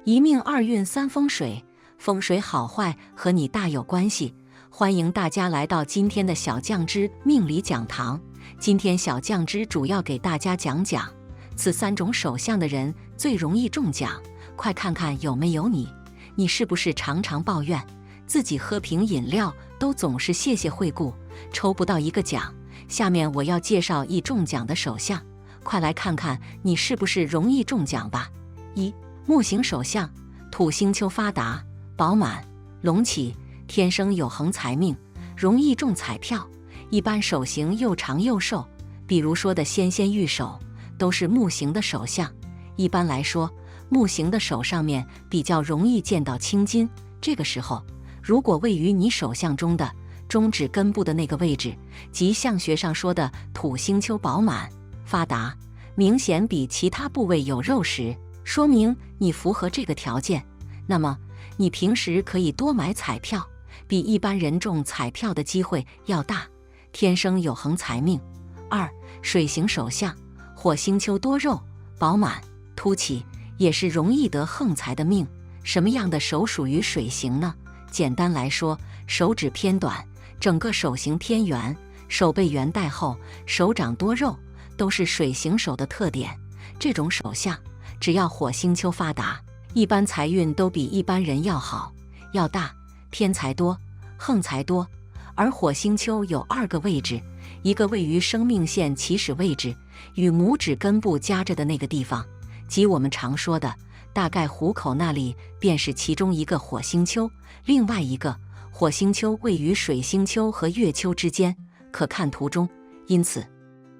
一命二运三风水，风水好坏和你大有关系。欢迎大家来到今天的小酱汁命理讲堂。今天小酱汁主要给大家讲讲此三种手相的人最容易中奖，快看看有没有你。你是不是常常抱怨自己喝瓶饮料都总是谢谢惠顾，抽不到一个奖？下面我要介绍易中奖的手相，快来看看你是不是容易中奖吧。一、木型手相，土星丘发达，饱满，隆起，天生有横财命，容易中彩票。一般手型又长又瘦，比如说的纤纤玉手，都是木型的手相。一般来说，木型的手上面比较容易见到青筋，这个时候，如果位于你手相中的中指根部的那个位置，即相学上说的土星丘饱满发达，明显比其他部位有肉时，说明你符合这个条件。那么你平时可以多买彩票，比一般人中彩票的机会要大，天生有横财命。二、水型手相，火星丘多肉，饱满，凸起，也是容易得横财的命。什么样的手属于水型呢？简单来说，手指偏短，整个手型偏圆，手背圆带厚，手掌多肉，都是水型手的特点。这种手相只要火星丘发达，一般财运都比一般人要好，要大，偏财多，横财多。而火星丘有2个位置，一个位于生命线起始位置，与拇指根部夹着的那个地方，即我们常说的大概虎口那里，便是其中一个火星丘。另外一个火星丘位于水星丘和月丘之间，可看图中。因此，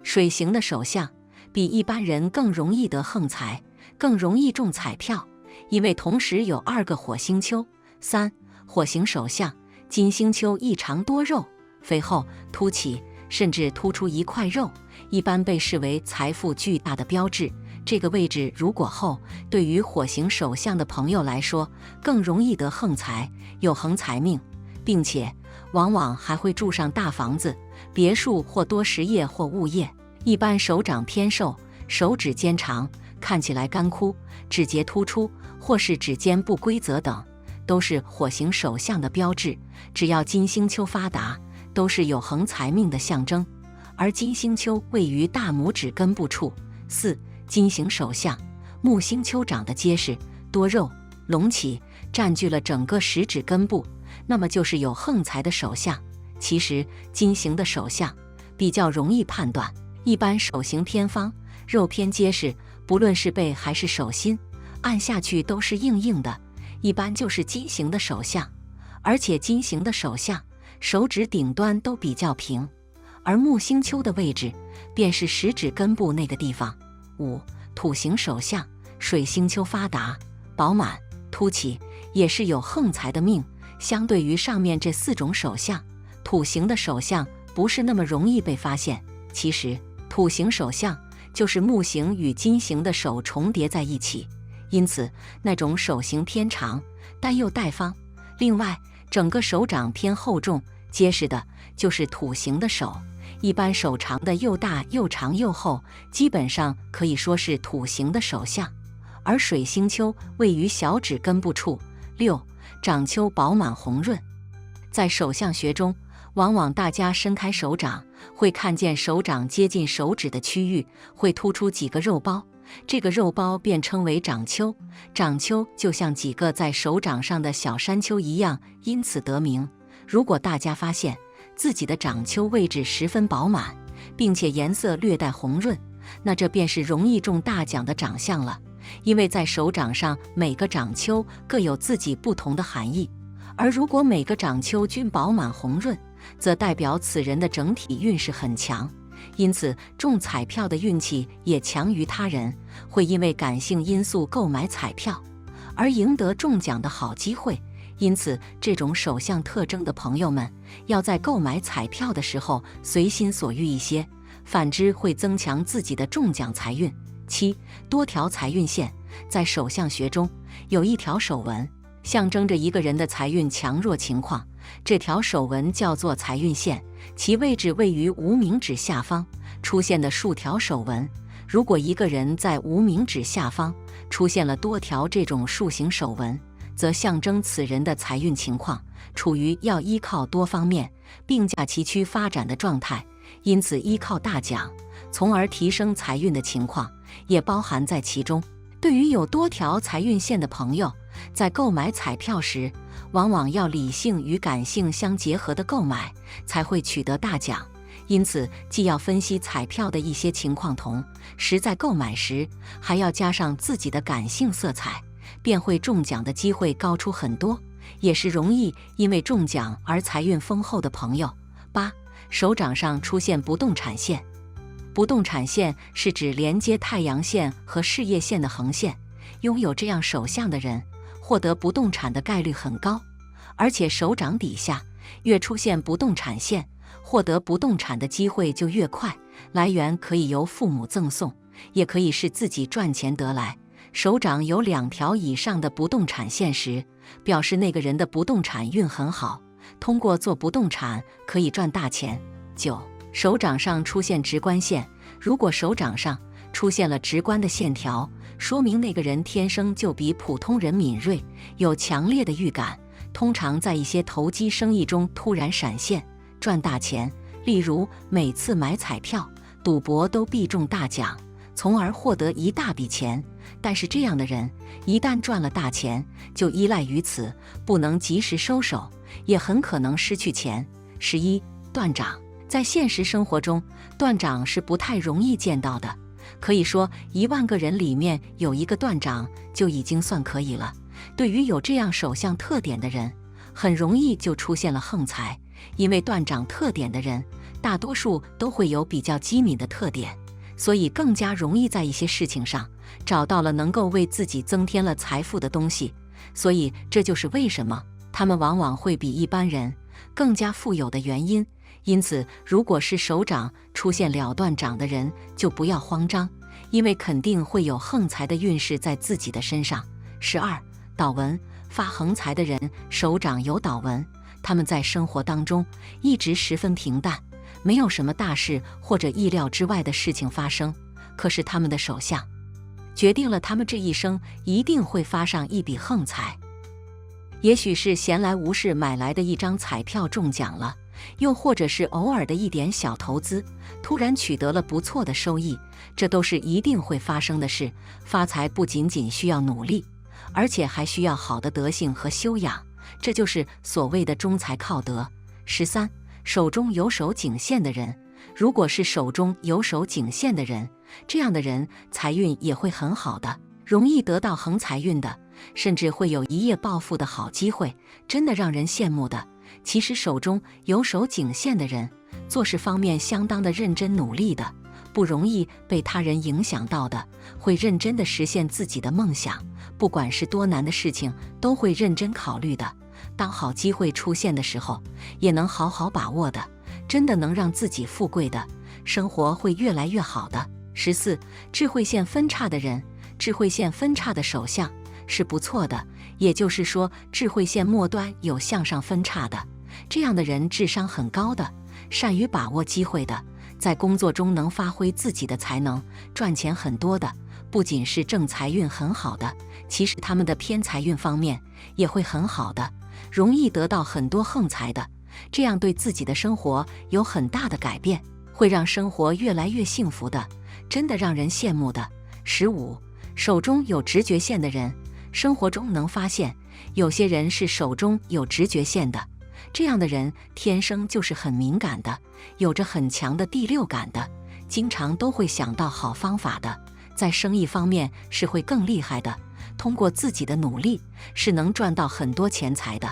水型的手相比一般人更容易得横财，更容易中彩票，因为同时有2个火星丘。三、火型手相，金星丘异常多肉，肥厚，凸起，甚至突出一块肉，一般被视为财富巨大的标志。这个位置如果厚，对于火型手相的朋友来说，更容易得横财，有横财命，并且往往还会住上大房子、别墅或多实业或物业。一般手掌偏瘦，手指尖长，看起来干枯，指节突出，或是指尖不规则等，都是火型手相的标志。只要金星丘发达，都是有横财命的象征。而金星丘位于大拇指根部处。四、金型手相，木星丘长得结实，多肉，隆起，占据了整个食指根部，那么就是有横财的手相。其实金型的手相比较容易判断，一般手型偏方，肉偏结实，不论是背还是手心，按下去都是硬硬的，一般就是金型的手相。而且金型的手相，手指顶端都比较平，而木星丘的位置便是食指根部那个地方。五、土型手相，水星丘发达，饱满，凸起，也是有横财的命。相对于上面这4种手相，土型的手相不是那么容易被发现。其实土型手相就是木型与金型的手重叠在一起，因此那种手型偏长，但又带方。另外，整个手掌偏厚重结实的，就是土型的手。一般手长的又大又长又厚，基本上可以说是土型的手相。而水星丘位于小指根部处。六、掌丘饱满红润。在手相学中，往往大家伸开手掌，会看见手掌接近手指的区域会突出几个肉包，这个肉包便称为掌丘。掌丘就像几个在手掌上的小山丘一样，因此得名。如果大家发现自己的掌丘位置十分饱满，并且颜色略带红润，那这便是容易中大奖的长相了。因为在手掌上每个掌丘各有自己不同的含义，而如果每个掌丘均饱满红润，则代表此人的整体运势很强，因此中彩票的运气也强于他人，会因为感性因素购买彩票而赢得中奖的好机会。因此，这种手相特征的朋友们，要在购买彩票的时候随心所欲一些，反之会增强自己的中奖财运。七、多条财运线。在手相学中，有一条手纹，象征着一个人的财运强弱情况。这条手纹叫做财运线，其位置位于无名指下方。出现的数条手纹，如果一个人在无名指下方出现了多条这种竖形手纹，则象征此人的财运情况处于要依靠多方面并驾齐驱发展的状态，因此依靠大奖，从而提升财运的情况也包含在其中。对于有多条财运线的朋友，在购买彩票时，往往要理性与感性相结合的购买，才会取得大奖。因此，既要分析彩票的一些情况，同时在购买时还要加上自己的感性色彩，便会中奖的机会高出很多，也是容易因为中奖而财运丰厚的朋友。8. 手掌上出现不动产线。不动产线是指连接太阳线和事业线的横线，拥有这样手相的人，获得不动产的概率很高，而且手掌底下越出现不动产线，获得不动产的机会就越快，来源可以由父母赠送，也可以是自己赚钱得来。手掌有2条以上的不动产线时，表示那个人的不动产运很好，通过做不动产可以赚大钱。9. 手掌上出现直观线。如果手掌上出现了直观的线条，说明那个人天生就比普通人敏锐，有强烈的预感，通常在一些投机生意中突然闪现，赚大钱。例如每次买彩票、赌博都必中大奖，从而获得一大笔钱。但是这样的人一旦赚了大钱，就依赖于此，不能及时收手，也很可能失去钱。11. 断掌。在现实生活中，断掌是不太容易见到的，可以说10000个人里面有1个断掌就已经算可以了。对于有这样手相特点的人，很容易就出现了横财，因为断掌特点的人大多数都会有比较机敏的特点，所以更加容易在一些事情上找到了能够为自己增添了财富的东西，所以这就是为什么他们往往会比一般人更加富有的原因。因此，如果是手掌出现了断掌的人，就不要慌张，因为肯定会有横财的运势在自己的身上。12. 倒纹。发横财的人手掌有倒纹，他们在生活当中一直十分平淡，没有什么大事或者意料之外的事情发生，可是他们的手相决定了他们这一生一定会发上一笔横财。也许是闲来无事买来的一张彩票中奖了，又或者是偶尔的一点小投资，突然取得了不错的收益，这都是一定会发生的事。发财不仅仅需要努力，而且还需要好的德性和修养，这就是所谓的中财靠德。13. 手中有手颈线的人。如果是手中有手颈线的人，这样的人财运也会很好的，容易得到横财运的，甚至会有一夜暴富的好机会，真的让人羡慕的。其实手中有手颈线的人，做事方面相当的认真努力的，不容易被他人影响到的，会认真的实现自己的梦想，不管是多难的事情都会认真考虑的。当好机会出现的时候，也能好好把握的，真的能让自己富贵的，生活会越来越好的。14. 智慧线分叉的人。智慧线分叉的手相是不错的，也就是说智慧线末端有向上分叉的，这样的人智商很高的，善于把握机会的，在工作中能发挥自己的才能，赚钱很多的。不仅是正财运很好的，其实他们的偏财运方面也会很好的，容易得到很多横财的，这样对自己的生活有很大的改变，会让生活越来越幸福的，真的让人羡慕的。15. 手中有直觉线的人。生活中能发现有些人是手中有直觉线的，这样的人天生就是很敏感的，有着很强的第六感的，经常都会想到好方法的，在生意方面是会更厉害的，通过自己的努力是能赚到很多钱财的，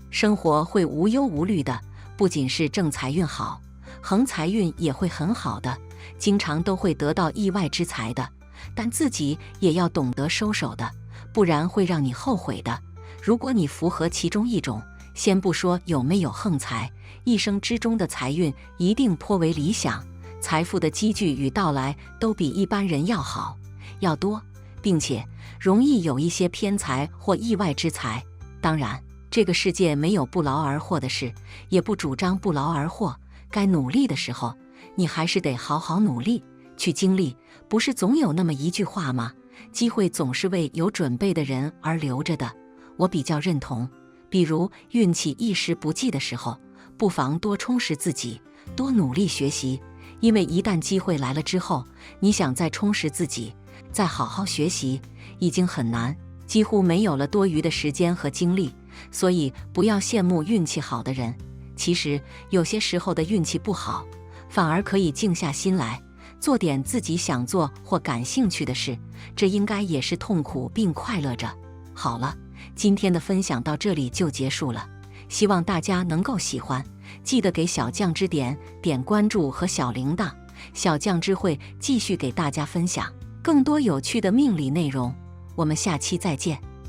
生活会无忧无虑的，不仅是正财运好，横财运也会很好的，经常都会得到意外之财的，但自己也要懂得收手的，不然会让你后悔的。如果你符合其中一种，先不说有没有横财，一生之中的财运一定颇为理想，财富的积聚与到来都比一般人要好、要多，并且容易有一些偏财或意外之财。当然，这个世界没有不劳而获的事，也不主张不劳而获，该努力的时候，你还是得好好努力去经历。不是总有那么一句话吗？机会总是为有准备的人而留着的，我比较认同。比如运气一时不济的时候，不妨多充实自己，多努力学习，因为一旦机会来了之后，你想再充实自己，再好好学习，已经很难，几乎没有了多余的时间和精力。所以不要羡慕运气好的人，其实有些时候的运气不好，反而可以静下心来，做点自己想做或感兴趣的事，这应该也是痛苦并快乐着。好了，今天的分享到这里就结束了，希望大家能够喜欢，记得给小酱汁点关注和小铃铛，小酱汁会继续给大家分享更多有趣的命理内容，我们下期再见。